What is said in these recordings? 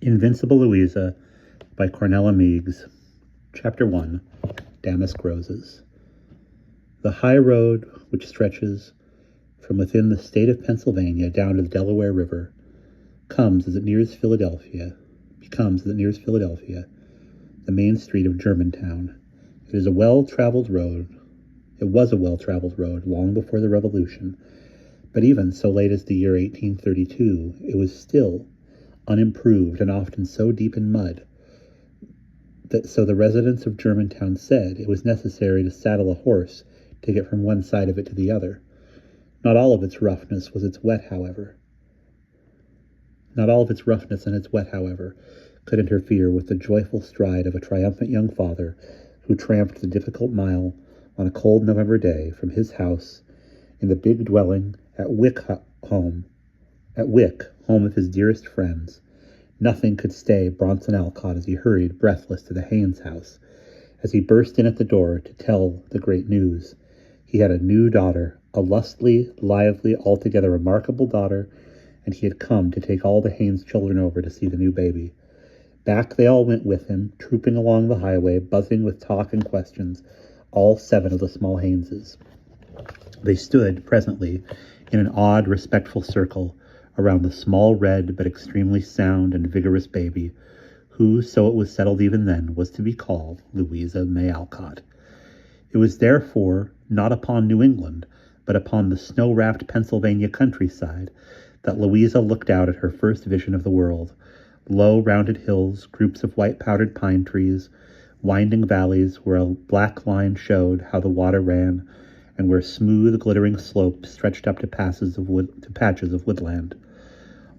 Invincible Louisa by Cornelia Meigs. Chapter 1. Damask Roses. The high road which stretches from within the state of Pennsylvania down to the Delaware River becomes, as it nears Philadelphia, the main street of Germantown. It is a well-traveled road. It was a well-traveled road long before the Revolution, but even so late as the year 1832, it was still unimproved and often so deep in mud that so the residents of Germantown said it was necessary to saddle a horse to get from one side of it to the other. Not all of its roughness and its wet, however, could interfere with the joyful stride of a triumphant young father who tramped the difficult mile on a cold November day from his house in the big dwelling at Wick, home of his dearest friends. Nothing could stay Bronson Alcott as he hurried breathless to the Haynes house, as he burst in at the door to tell the great news. He had a new daughter, a lustily, lively, altogether remarkable daughter, and he had come to take all the Haynes children over to see the new baby. Back they all went with him, trooping along the highway, buzzing with talk and questions, all 7 of the small Hayneses. They stood, presently, in an odd, respectful circle around the small, red, but extremely sound and vigorous baby, who, so it was settled even then, was to be called Louisa May Alcott. It was therefore not upon New England, but upon the snow-wrapped Pennsylvania countryside, that Louisa looked out at her first vision of the world. Low, rounded hills, groups of white-powdered pine trees, winding valleys where a black line showed how the water ran, and where smooth, glittering slopes stretched up to patches of woodland.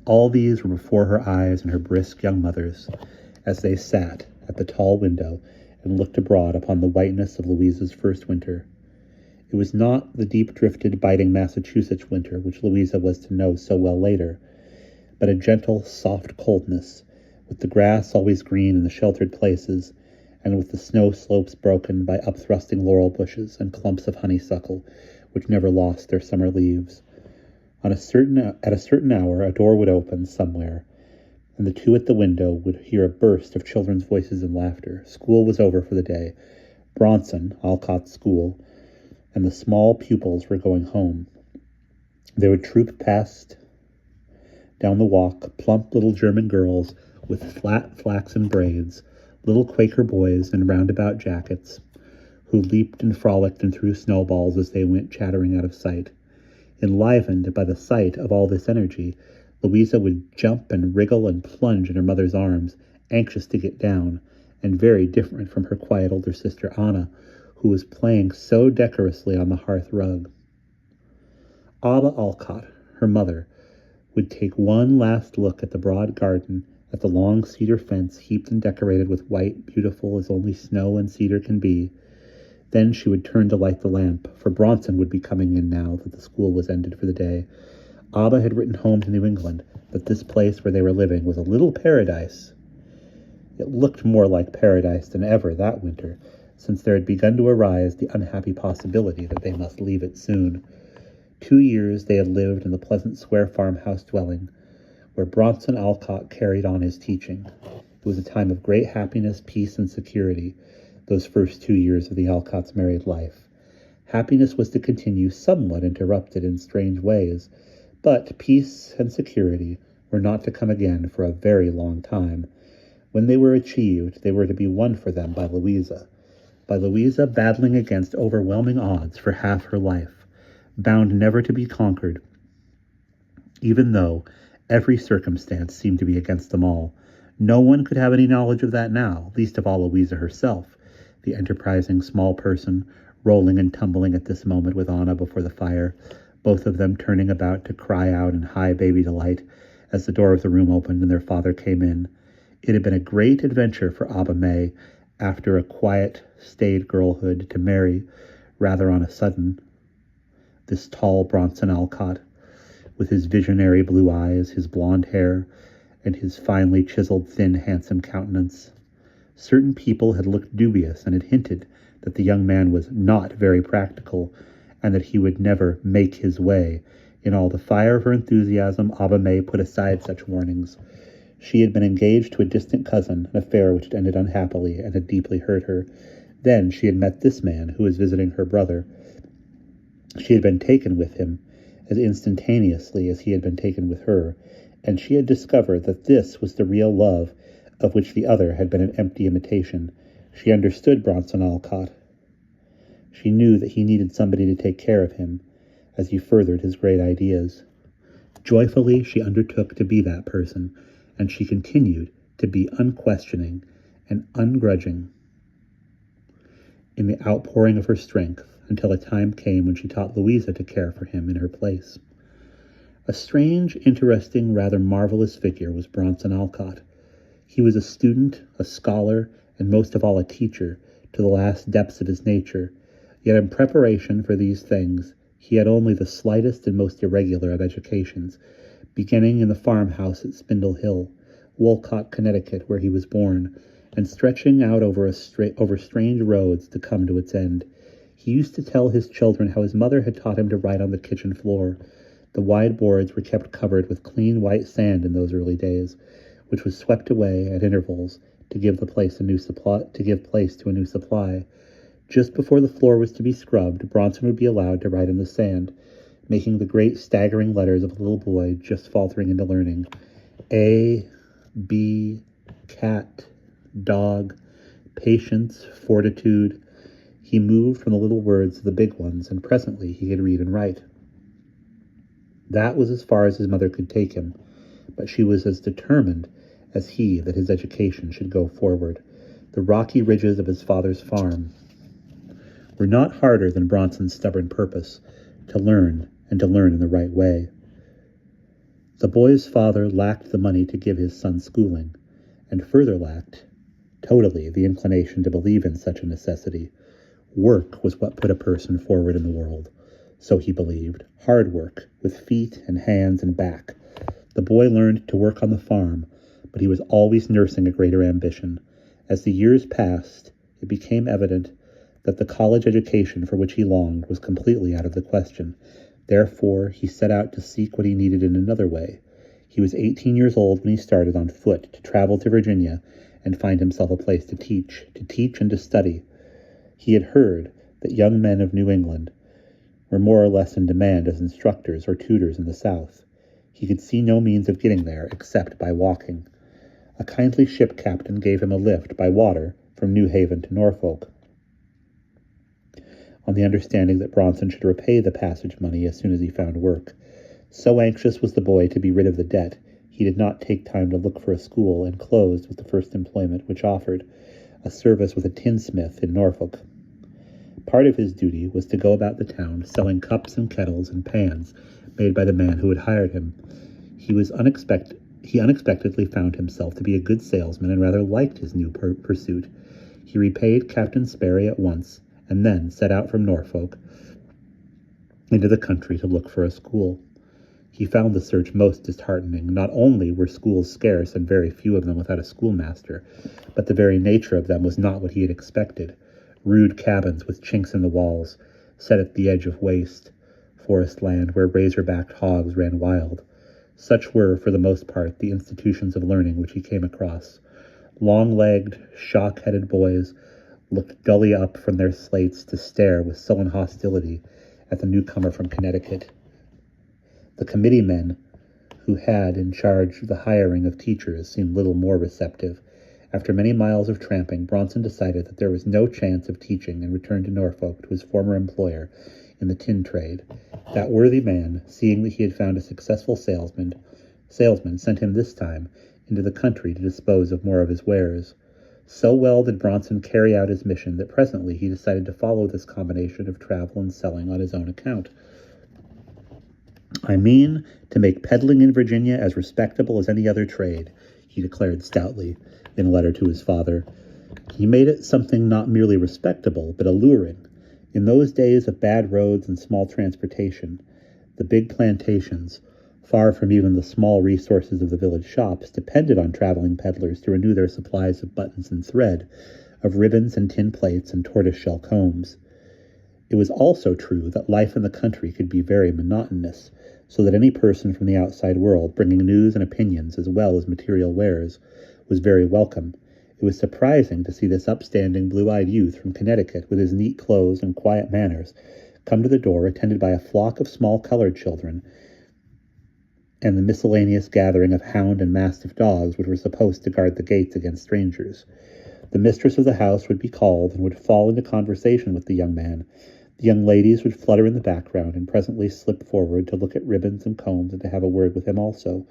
All these were before her eyes and her brisk young mother's, as they sat at the tall window and looked abroad upon the whiteness of Louisa's first winter. It was not the deep-drifted, biting Massachusetts winter which Louisa was to know so well later, but a gentle, soft coldness, with the grass always green in the sheltered places, and with the snow slopes broken by upthrusting laurel bushes and clumps of honeysuckle, which never lost their summer leaves. At a certain hour, a door would open somewhere, and the 2 at the window would hear a burst of children's voices and laughter. School was over for the day. Bronson, Alcott's school, and the small pupils were going home. They would troop past down the walk, plump little German girls with flat flaxen braids, little Quaker boys in roundabout jackets, who leaped and frolicked and threw snowballs as they went chattering out of sight. Enlivened by the sight of all this energy, Louisa would jump and wriggle and plunge in her mother's arms, anxious to get down, and very different from her quiet older sister Anna, who was playing so decorously on the hearth rug. Abba Alcott, her mother, would take one last look at the broad garden, at the long cedar fence heaped and decorated with white, beautiful as only snow and cedar can be. Then she would turn to light the lamp, for Bronson would be coming in now that the school was ended for the day. Abba had written home to New England that this place where they were living was a little paradise. It looked more like paradise than ever that winter, since there had begun to arise the unhappy possibility that they must leave it soon. 2 years they had lived in the pleasant square farmhouse dwelling, where Bronson Alcott carried on his teaching. It was a time of great happiness, peace, and security, those first 2 years of the Alcotts' married life. Happiness was to continue, somewhat interrupted in strange ways, but peace and security were not to come again for a very long time. When they were achieved, they were to be won for them by Louisa battling against overwhelming odds for half her life, bound never to be conquered, even though every circumstance seemed to be against them all. No one could have any knowledge of that now, least of all Louisa herself, the enterprising small person, rolling and tumbling at this moment with Anna before the fire, both of them turning about to cry out in high baby delight as the door of the room opened and their father came in. It had been a great adventure for Abba May, after a quiet, staid girlhood, to marry, rather on a sudden, this tall Bronson Alcott, with his visionary blue eyes, his blonde hair, and his finely chiseled, thin, handsome countenance. Certain people had looked dubious and had hinted that the young man was not very practical, and that he would never make his way. In all the fire of her enthusiasm, Abba May put aside such warnings. She had been engaged to a distant cousin, an affair which had ended unhappily and had deeply hurt her. Then she had met this man who was visiting her brother. She had been taken with him as instantaneously as he had been taken with her, and she had discovered that this was the real love of which the other had been an empty imitation. She understood Bronson Alcott. She knew that he needed somebody to take care of him as he furthered his great ideas. Joyfully, she undertook to be that person, and she continued to be unquestioning and ungrudging in the outpouring of her strength until a time came when she taught Louisa to care for him in her place. A strange, interesting, rather marvelous figure was Bronson Alcott. He was a student, a scholar, and most of all a teacher to the last depths of his nature, yet in preparation for these things he had only the slightest and most irregular of educations, beginning in the farmhouse at Spindle Hill, Wolcott, Connecticut, where he was born, and stretching out over strange roads to come to its end. He used to tell his children how his mother had taught him to write on the kitchen floor. The wide boards were kept covered with clean white sand in those early days, which was swept away at intervals to give place to a new supply. Just before the floor was to be scrubbed, Bronson would be allowed to write in the sand, making the great staggering letters of a little boy just faltering into learning. A, B, cat, dog, patience, fortitude. He moved from the little words to the big ones, and presently he could read and write. That was as far as his mother could take him, but she was as determined as he that his education should go forward. The rocky ridges of his father's farm were not harder than Bronson's stubborn purpose to learn, and to learn in the right way. The boy's father lacked the money to give his son schooling, and further lacked, totally, the inclination to believe in such a necessity. Work was what put a person forward in the world. So he believed. Hard work, with feet and hands and back. The boy learned to work on the farm, but he was always nursing a greater ambition. As the years passed, it became evident that the college education for which he longed was completely out of the question. Therefore, he set out to seek what he needed in another way. He was 18 years old when he started on foot to travel to Virginia and find himself a place to teach and to study. He had heard that young men of New England were more or less in demand as instructors or tutors in the South. He could see no means of getting there except by walking. A kindly ship captain gave him a lift by water from New Haven to Norfolk, on the understanding that Bronson should repay the passage money as soon as he found work. So anxious was the boy to be rid of the debt, he did not take time to look for a school, and closed with the first employment which offered, a service with a tinsmith in Norfolk. Part of his duty was to go about the town selling cups and kettles and pans made by the man who had hired him. He unexpectedly found himself to be a good salesman and rather liked his new pursuit. He repaid Captain Sperry at once, and then set out from Norfolk into the country to look for a school. He found the search most disheartening. Not only were schools scarce and very few of them without a schoolmaster, but the very nature of them was not what he had expected. Rude cabins with chinks in the walls, set at the edge of waste forest land where razor-backed hogs ran wild. Such were, for the most part, the institutions of learning which he came across. Long-legged, shock-headed boys looked dully up from their slates to stare with sullen hostility at the newcomer from Connecticut. The committee men who had in charge the hiring of teachers seemed little more receptive. After many miles of tramping, Bronson decided that there was no chance of teaching and returned to Norfolk to his former employer in the tin trade. That worthy man, seeing that he had found a successful salesman, sent him this time into the country to dispose of more of his wares. So well did Bronson carry out his mission that presently he decided to follow this combination of travel and selling on his own account. "I mean to make peddling in Virginia as respectable as any other trade," he declared stoutly in a letter to his father. He made it something not merely respectable, but alluring. In those days of bad roads and small transportation, the big plantations, far from even the small resources of the village shops, depended on traveling peddlers to renew their supplies of buttons and thread, of ribbons and tin plates and tortoise-shell combs. It was also true that life in the country could be very monotonous. so that any person from the outside world, bringing news and opinions as well as material wares, was very welcome. It was surprising to see this upstanding, blue-eyed youth from Connecticut, with his neat clothes and quiet manners, come to the door attended by a flock of small colored children, and the miscellaneous gathering of hound and mastiff dogs which were supposed to guard the gates against strangers. The mistress of the house would be called and would fall into conversation with the young man. The young ladies would flutter in the background and presently slip forward to look at ribbons and combs and to have a word with him also.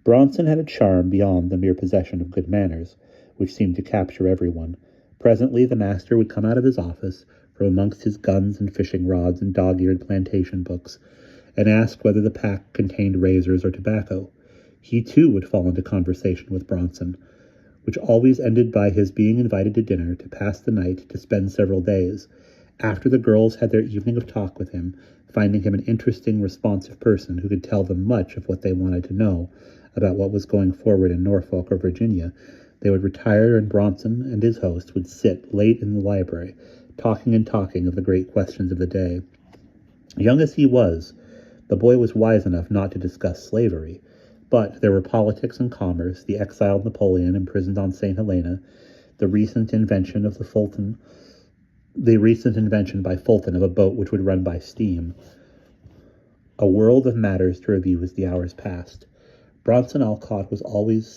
Bronson had a charm beyond the mere possession of good manners, which seemed to capture everyone. Presently the master would come out of his office from amongst his guns and fishing rods and dog-eared plantation books, and ask whether the pack contained razors or tobacco. He too would fall into conversation with Bronson, which always ended by his being invited to dinner to pass the night, to spend several days. After the girls had their evening of talk with him, finding him an interesting, responsive person who could tell them much of what they wanted to know about what was going forward in Norfolk or Virginia, they would retire, and Bronson and his host would sit late in the library, talking and talking of the great questions of the day. Young as he was, the boy was wise enough not to discuss slavery, but there were politics and commerce, the exiled Napoleon imprisoned on St. Helena, the recent invention by Fulton of a boat which would run by steam. A world of matters to review as the hours passed. Bronson Alcott was always a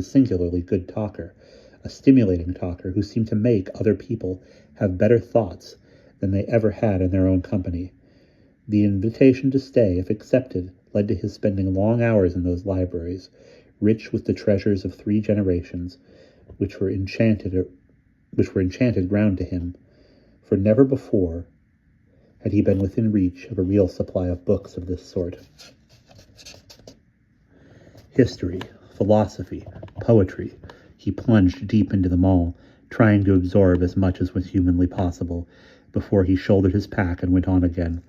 singularly good talker, a stimulating talker who seemed to make other people have better thoughts than they ever had in their own company. The invitation to stay, if accepted, led to his spending long hours in those libraries, rich with the treasures of 3 generations, which were enchanted ground to him, for never before had he been within reach of a real supply of books of this sort. History, philosophy, poetry, he plunged deep into them all, trying to absorb as much as was humanly possible, before he shouldered his pack and went on again.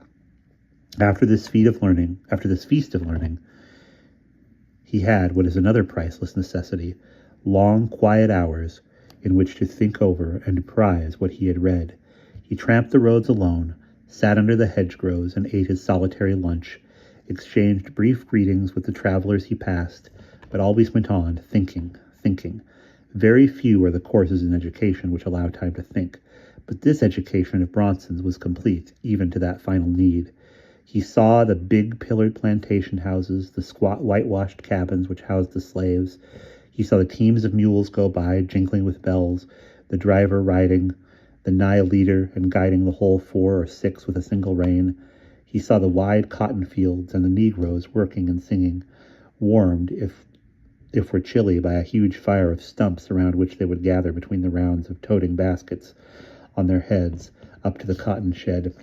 After this feast of learning, he had what is another priceless necessity, long, quiet hours in which to think over and to prize what he had read. He tramped the roads alone, sat under the hedgerows and ate his solitary lunch, exchanged brief greetings with the travelers he passed, but always went on, thinking. Very few are the courses in education which allow time to think, but this education of Bronson's was complete, even to that final need. He saw the big pillared plantation houses, the squat whitewashed cabins which housed the slaves. He saw the teams of mules go by, jingling with bells, the driver riding, the nigh leader, and guiding the whole 4 or 6 with a single rein. He saw the wide cotton fields and the Negroes working and singing, warmed, if were chilly, by a huge fire of stumps around which they would gather between the rounds of toting baskets on their heads up to the cotton shed.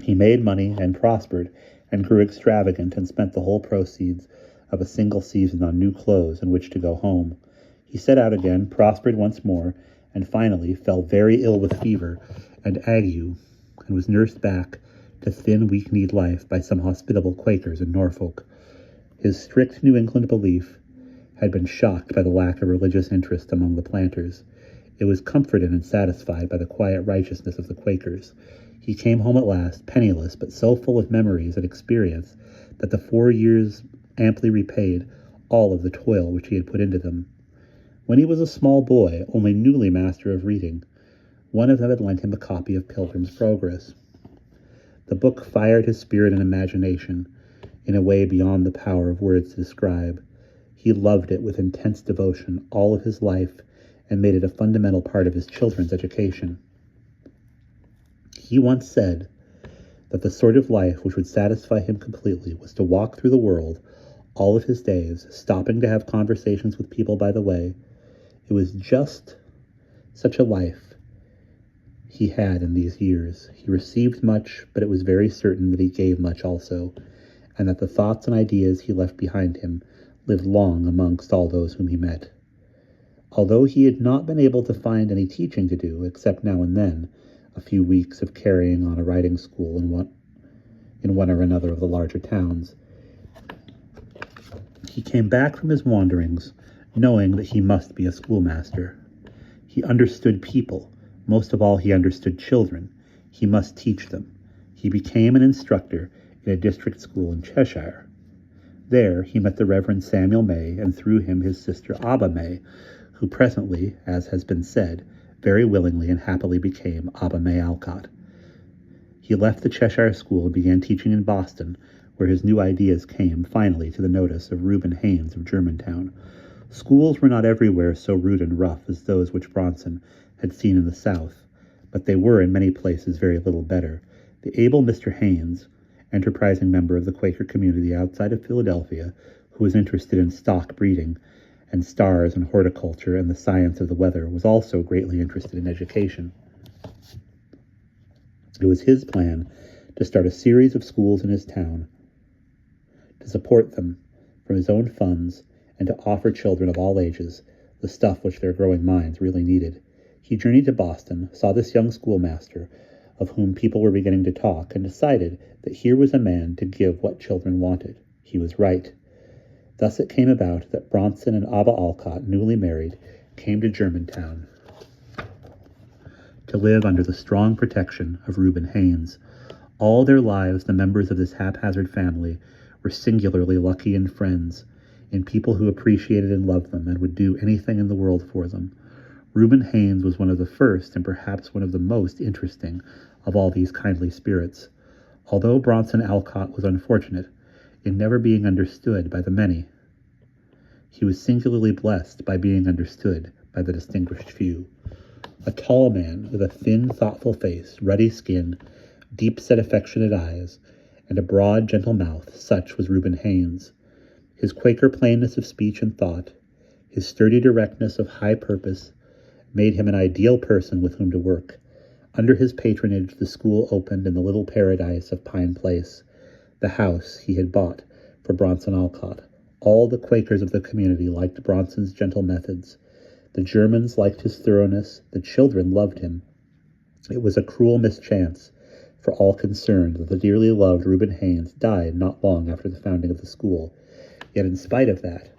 He made money and prospered and grew extravagant and spent the whole proceeds of a single season on new clothes in which to go home. He set out again, prospered once more, and finally fell very ill with fever and ague, and was nursed back to thin, weak-kneed life by some hospitable Quakers in Norfolk. His strict New England belief had been shocked by the lack of religious interest among the planters. It was comforted and satisfied by the quiet righteousness of the Quakers. He came home at last, penniless, but so full of memories and experience that the 4 years amply repaid all of the toil which he had put into them. When he was a small boy, only newly master of reading, one of them had lent him a copy of Pilgrim's Progress. The book fired his spirit and imagination in a way beyond the power of words to describe. He loved it with intense devotion all of his life and made it a fundamental part of his children's education. He once said that the sort of life which would satisfy him completely was to walk through the world all of his days, stopping to have conversations with people by the way. It was just such a life he had in these years. He received much, but it was very certain that he gave much also, and that the thoughts and ideas he left behind him lived long amongst all those whom he met. Although he had not been able to find any teaching to do, except now and then a few weeks of carrying on a riding school in one or another of the larger towns, he came back from his wanderings knowing that he must be a schoolmaster. He understood people. Most of all, he understood children. He must teach them. He became an instructor in a district school in Cheshire. There he met the Reverend Samuel May, and through him his sister Abba May, who presently, as has been said, very willingly and happily became Abba May Alcott. He left the Cheshire school and began teaching in Boston, where his new ideas came, finally, to the notice of Reuben Haynes of Germantown. Schools were not everywhere so rude and rough as those which Bronson had seen in the South, but they were in many places very little better. The able Mr. Haynes, enterprising member of the Quaker community outside of Philadelphia, who was interested in stock breeding and stars and horticulture and the science of the weather, was also greatly interested in education. It was his plan to start a series of schools in his town, to support them from his own funds, and to offer children of all ages the stuff which their growing minds really needed. He journeyed to Boston, saw this young schoolmaster, of whom people were beginning to talk, and decided that here was a man to give what children wanted. He was right. Thus it came about that Bronson and Abba Alcott, newly married, came to Germantown to live under the strong protection of Reuben Haynes. All their lives the members of this haphazard family were singularly lucky in friends, in people who appreciated and loved them and would do anything in the world for them. Reuben Haynes was one of the first and perhaps one of the most interesting of all these kindly spirits. Although Bronson Alcott was unfortunate in never being understood by the many, he was singularly blessed by being understood by the distinguished few. A tall man with a thin, thoughtful face, ruddy skin, deep-set affectionate eyes, and a broad, gentle mouth, such was Reuben Haynes. His Quaker plainness of speech and thought, his sturdy directness of high purpose, made him an ideal person with whom to work. Under his patronage, the school opened in the little paradise of Pine Place, the house he had bought for Bronson Alcott. All the Quakers of the community liked Bronson's gentle methods. The Germans liked his thoroughness. The children loved him. It was a cruel mischance for all concerned that the dearly loved Reuben Haynes died not long after the founding of the school. Yet in spite of that,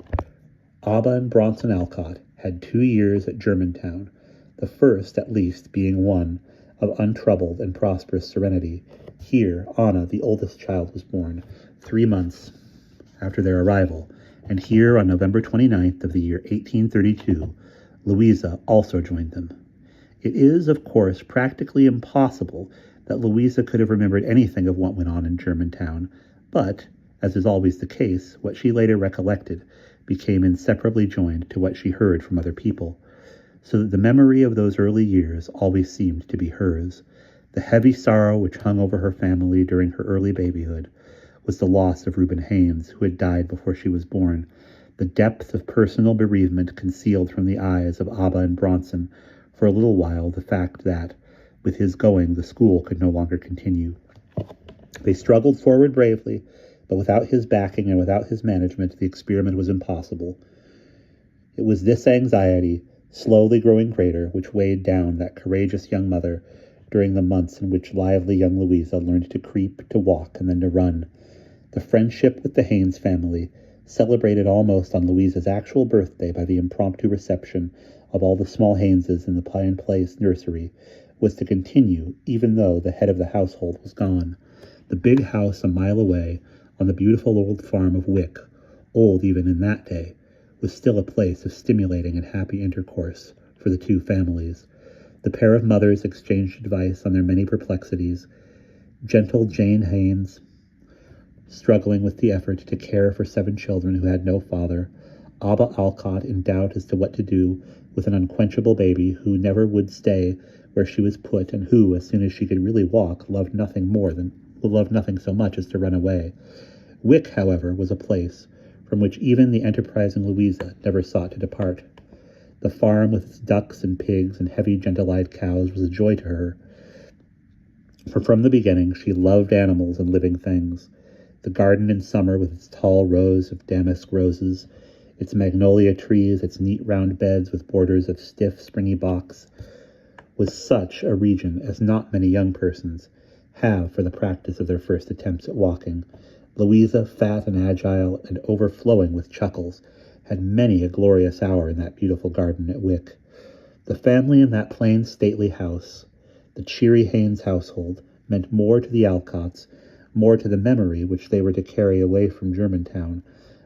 Abba and Bronson Alcott had 2 years at Germantown, the first, at least, being one of untroubled and prosperous serenity. Here, Anna, the oldest child, was born 3 months after their arrival, and here, on November 29th of the year 1832, Louisa also joined them. It is, of course, practically impossible that Louisa could have remembered anything of what went on in Germantown, but, as is always the case, what she later recollected became inseparably joined to what she heard from other people, so that the memory of those early years always seemed to be hers. The heavy sorrow which hung over her family during her early babyhood was the loss of Reuben Haynes, who had died before she was born. The depth of personal bereavement concealed from the eyes of Abba and Bronson for a little while the fact that, with his going, the school could no longer continue. They struggled forward bravely, but without his backing and without his management, the experiment was impossible. It was this anxiety, slowly growing greater, which weighed down that courageous young mother during the months in which lively young Louisa learned to creep, to walk, and then to run. The friendship with the Haynes family, celebrated almost on Louisa's actual birthday by the impromptu reception of all the small Hayneses in the Pine Place nursery, was to continue even though the head of the household was gone. The big house a mile away, on the beautiful old farm of Wick, old even in that day, was still a place of stimulating and happy intercourse for the two families. The pair of mothers exchanged advice on their many perplexities. Gentle Jane Haynes, struggling with the effort to care for 7 children who had no father. Abba Alcott in doubt as to what to do with an unquenchable baby who never would stay where she was put, and who, as soon as she could really walk, loved nothing so much as to run away. Wick, however, was a place from which even the enterprising Louisa never sought to depart. The farm with its ducks and pigs and heavy gentle-eyed cows was a joy to her, for from the beginning she loved animals and living things. The garden in summer with its tall rows of damask roses, its magnolia trees, its neat round beds with borders of stiff, springy box, was such a region as not many young persons have for the practice of their first attempts at walking. Louisa, fat and agile and overflowing with chuckles, had many a glorious hour in that beautiful garden at Wick. The family in that plain, stately house, the cheery Haynes household, meant more to the Alcotts more to the memory which they were to carry away from Germantown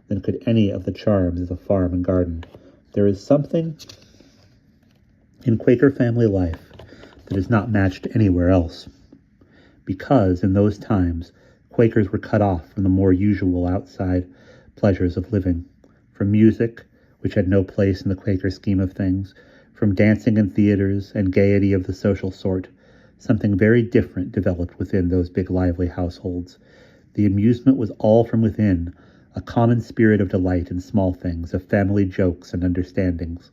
than could any of the charms of the farm and garden. There is something in Quaker family life that is not matched anywhere else, because in those times Quakers were cut off from the more usual outside pleasures of living, from music, which had no place in the Quaker scheme of things, from dancing and theaters and gaiety of the social sort. Something very different developed within those big lively households. The amusement was all from within, a common spirit of delight in small things, of family jokes and understandings,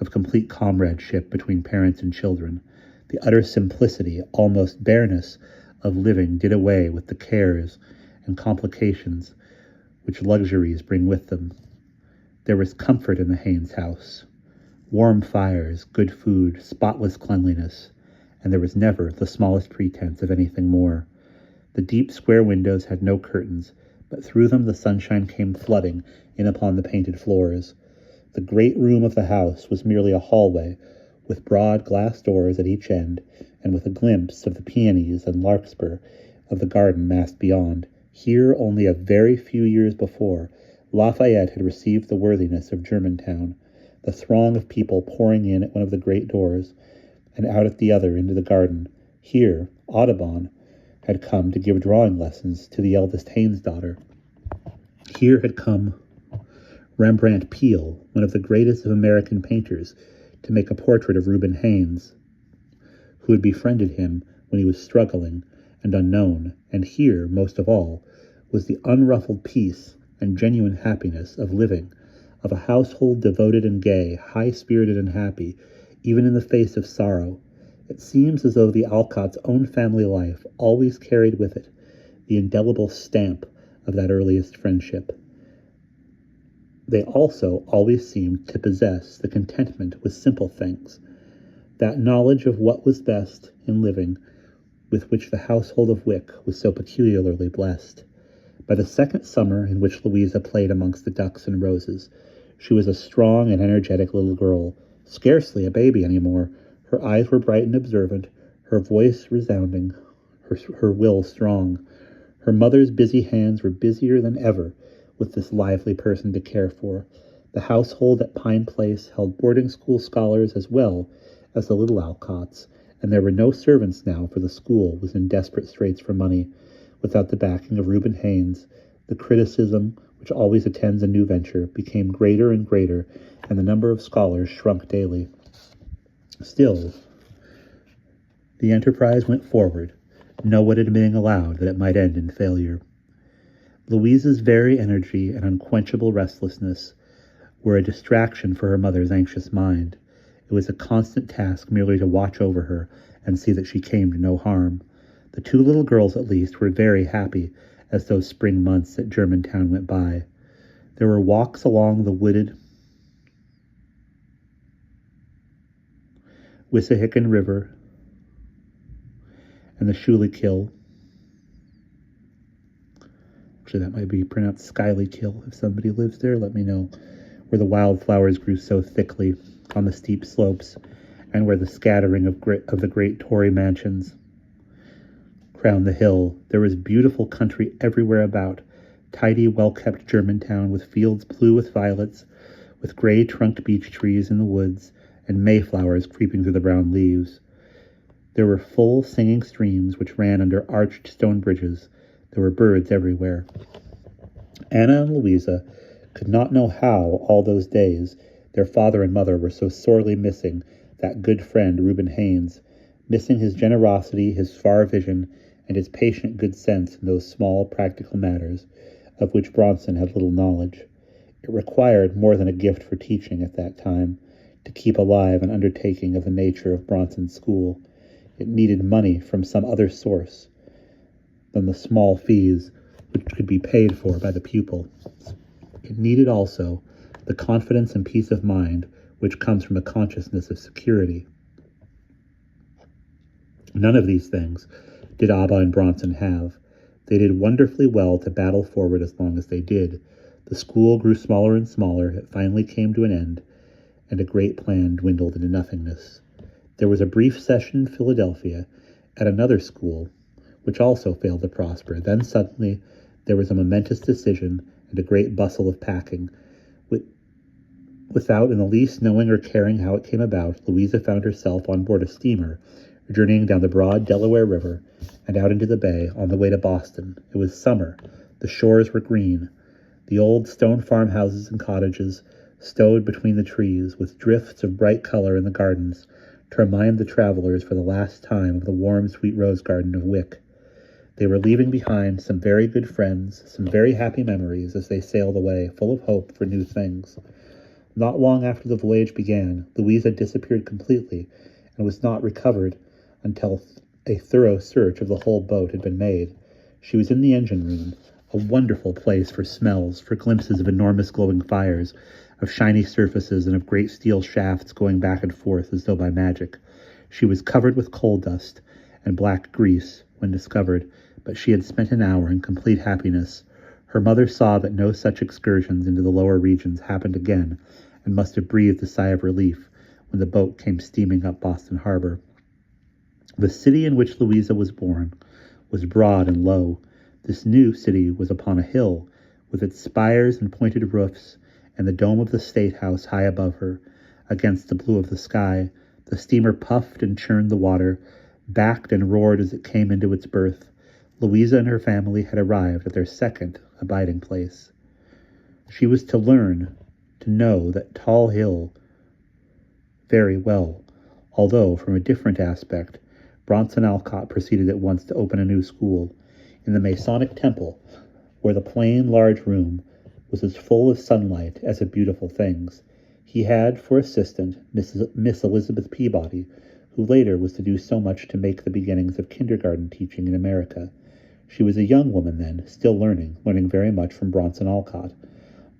of complete comradeship between parents and children. The utter simplicity, almost bareness, of living did away with the cares and complications which luxuries bring with them. There was comfort in the Haynes house, warm fires, good food, spotless cleanliness, and there was never the smallest pretense of anything more. The deep square windows had no curtains, but through them the sunshine came flooding in upon the painted floors. The great room of the house was merely a hallway, with broad glass doors at each end, and with a glimpse of the peonies and larkspur of the garden massed beyond. Here, only a very few years before, Lafayette had received the worthiness of Germantown, the throng of people pouring in at one of the great doors, and out at the other into the garden. Here, Audubon had come to give drawing lessons to the eldest Haynes daughter. Here had come Rembrandt Peale, one of the greatest of American painters, to make a portrait of Reuben Haynes, who had befriended him when he was struggling and unknown. And here, most of all, was the unruffled peace and genuine happiness of living, of a household devoted and gay, high-spirited and happy, even in the face of sorrow. It seems as though the Alcotts' own family life always carried with it the indelible stamp of that earliest friendship. They also always seemed to possess the contentment with simple things, that knowledge of what was best in living with which the household of Wick was so peculiarly blessed. By the second summer in which Louisa played amongst the ducks and roses, she was a strong and energetic little girl, scarcely a baby any more. Her eyes were bright and observant, her voice resounding, her will strong. Her mother's busy hands were busier than ever with this lively person to care for. The household at Pine Place held boarding school scholars as well as the little Alcotts, and there were no servants now, for the school was in desperate straits for money. Without the backing of Reuben Haynes, the criticism which always attends a new venture became greater and greater, and the number of scholars shrunk daily. Still, the enterprise went forward, no one admitting aloud that it might end in failure. Louisa's very energy and unquenchable restlessness were a distraction for her mother's anxious mind. It was a constant task merely to watch over her and see that she came to no harm. The two little girls, at least, were very happy as those spring months at Germantown went by. There were walks along the wooded Wissahickon River and the Schuylkill. Actually, that might be pronounced Skylykill. If somebody lives there, let me know. Where the wildflowers grew so thickly on the steep slopes, and where the scattering of the great Tory mansions crowned the hill. There was beautiful country everywhere about, tidy, well-kept Germantown, with fields blue with violets, with gray-trunked beech trees in the woods, and mayflowers creeping through the brown leaves. There were full, singing streams which ran under arched stone bridges. There were birds everywhere. Anna and Louisa could not know how, all those days, their father and mother were so sorely missing that good friend Reuben Haynes, missing his generosity, his far vision, and his patient good sense in those small, practical matters, of which Bronson had little knowledge. It required more than a gift for teaching at that time to keep alive an undertaking of the nature of Bronson's school. It needed money from some other source than the small fees which could be paid for by the pupil. It needed also the confidence and peace of mind which comes from a consciousness of security. None of these things did Abba and Bronson have. They did wonderfully well to battle forward as long as they did. The school grew smaller and smaller. It finally came to an end, and a great plan dwindled into nothingness. There was a brief session in Philadelphia at another school which also failed to prosper. Then suddenly there was a momentous decision and a great bustle of packing. Without in the least knowing or caring how it came about, Louisa found herself on board a steamer, journeying down the broad Delaware River and out into the bay on the way to Boston. It was summer. The shores were green. The old stone farmhouses and cottages stowed between the trees, with drifts of bright color in the gardens, to remind the travelers for the last time of the warm, sweet rose garden of Wick. They were leaving behind some very good friends, some very happy memories as they sailed away, full of hope for new things. Not long after the voyage began, Louisa disappeared completely and was not recovered until a thorough search of the whole boat had been made. She was in the engine room, a wonderful place for smells, for glimpses of enormous glowing fires, of shiny surfaces, and of great steel shafts going back and forth as though by magic. She was covered with coal dust and black grease when discovered, but she had spent an hour in complete happiness. Her mother saw that no such excursions into the lower regions happened again, and must have breathed a sigh of relief when the boat came steaming up Boston Harbor. The city in which Louisa was born was broad and low. This new city was upon a hill, with its spires and pointed roofs, and the dome of the State House high above her. Against the blue of the sky, the steamer puffed and churned the water, backed and roared as it came into its berth. Louisa and her family had arrived at their second abiding place. She was to learn to know that tall hill very well, although from a different aspect. Bronson Alcott proceeded at once to open a new school. In the Masonic Temple, where the plain, large room was as full of sunlight as of beautiful things, he had for assistant Miss Elizabeth Peabody, who later was to do so much to make the beginnings of kindergarten teaching in America. She was a young woman then, still learning very much from Bronson Alcott.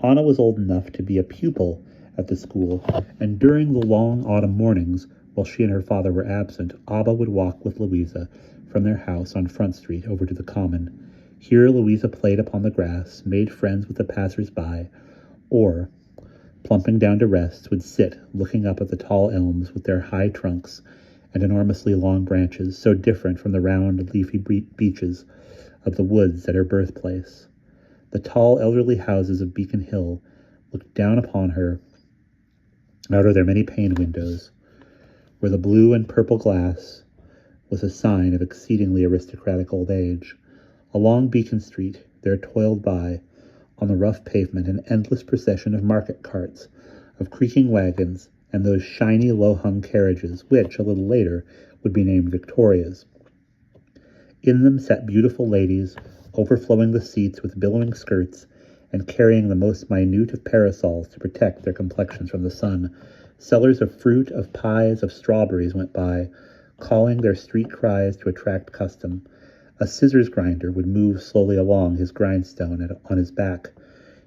Anna was old enough to be a pupil at the school, and during the long autumn mornings, while she and her father were absent, Abba would walk with Louisa from their house on Front Street over to the Common. Here Louisa played upon the grass, made friends with the passers-by, or, plumping down to rest, would sit looking up at the tall elms with their high trunks and enormously long branches, so different from the round, leafy beeches of the woods at her birthplace. The tall, elderly houses of Beacon Hill looked down upon her out of their many paned windows, where the blue and purple glass was a sign of exceedingly aristocratic old age. Along Beacon Street there toiled by, on the rough pavement, an endless procession of market carts, of creaking wagons, and those shiny, low-hung carriages, which, a little later, would be named Victorias. In them sat beautiful ladies, overflowing the seats with billowing skirts, and carrying the most minute of parasols to protect their complexions from the sun. Sellers of fruit, of pies, of strawberries went by, calling their street cries to attract custom. A scissors grinder would move slowly along his grindstone on his back,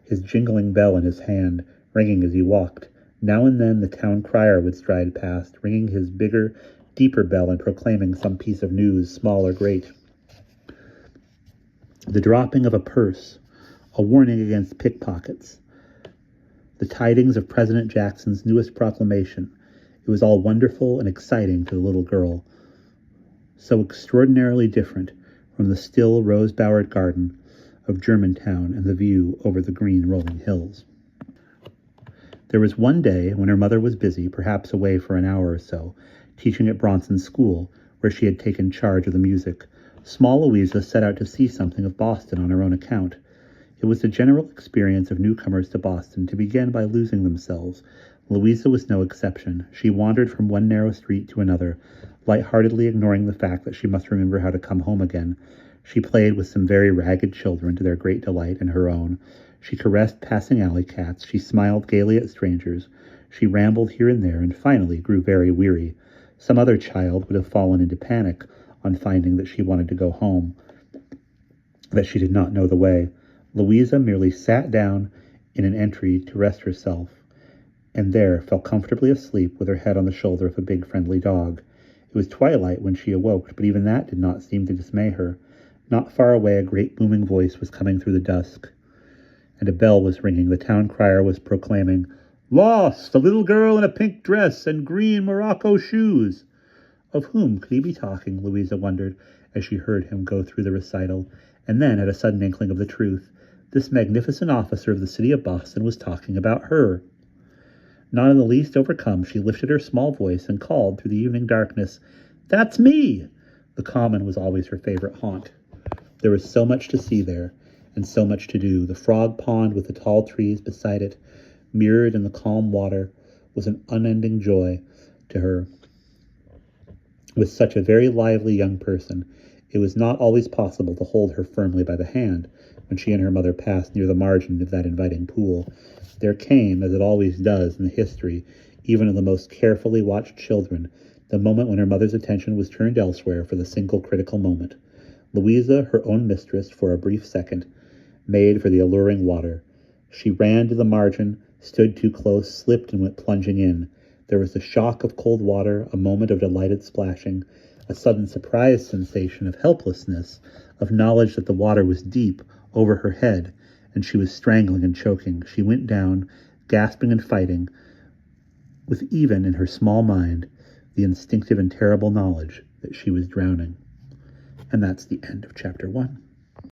his jingling bell in his hand, ringing as he walked. Now and then the town crier would stride past, ringing his bigger, deeper bell and proclaiming some piece of news, small or great. The dropping of a purse, a warning against pickpockets, the tidings of President Jackson's newest proclamation. It was all wonderful and exciting to the little girl, so extraordinarily different from the still rose-bowered garden of Germantown and the view over the green rolling hills. There was one day when her mother was busy, perhaps away for an hour or so, teaching at Bronson's school, where she had taken charge of the music. Small Louisa set out to see something of Boston on her own account. It was the general experience of newcomers to Boston to begin by losing themselves. Louisa was no exception. She wandered from one narrow street to another, light-heartedly ignoring the fact that she must remember how to come home again. She played with some very ragged children to their great delight and her own. She caressed passing alley cats. She smiled gaily at strangers. She rambled here and there and finally grew very weary. Some other child would have fallen into panic on finding that she wanted to go home, that she did not know the way. Louisa merely sat down in an entry to rest herself, and there fell comfortably asleep with her head on the shoulder of a big friendly dog. It was twilight when she awoke, but even that did not seem to dismay her. Not far away a great booming voice was coming through the dusk, and a bell was ringing. The town crier was proclaiming, "Lost! A little girl in a pink dress and green Morocco shoes." Of whom could he be talking, Louisa wondered, as she heard him go through the recital, and then had a sudden inkling of the truth. This magnificent officer of the city of Boston was talking about her. Not in the least overcome, she lifted her small voice and called through the evening darkness, "That's me!" The common was always her favorite haunt. There was so much to see there, and so much to do. The frog pond with the tall trees beside it, mirrored in the calm water, was an unending joy to her. With such a very lively young person, it was not always possible to hold her firmly by the hand when she and her mother passed near the margin of that inviting pool. There came, as it always does in the history, even of the most carefully watched children, the moment when her mother's attention was turned elsewhere for the single critical moment. Louisa, her own mistress, for a brief second, made for the alluring water. She ran to the margin, stood too close, slipped and went plunging in. There was a shock of cold water, a moment of delighted splashing, a sudden surprised sensation of helplessness, of knowledge that the water was deep over her head, and she was strangling and choking. She went down, gasping and fighting, with even in her small mind the instinctive and terrible knowledge that she was drowning. And that's the end of chapter 1.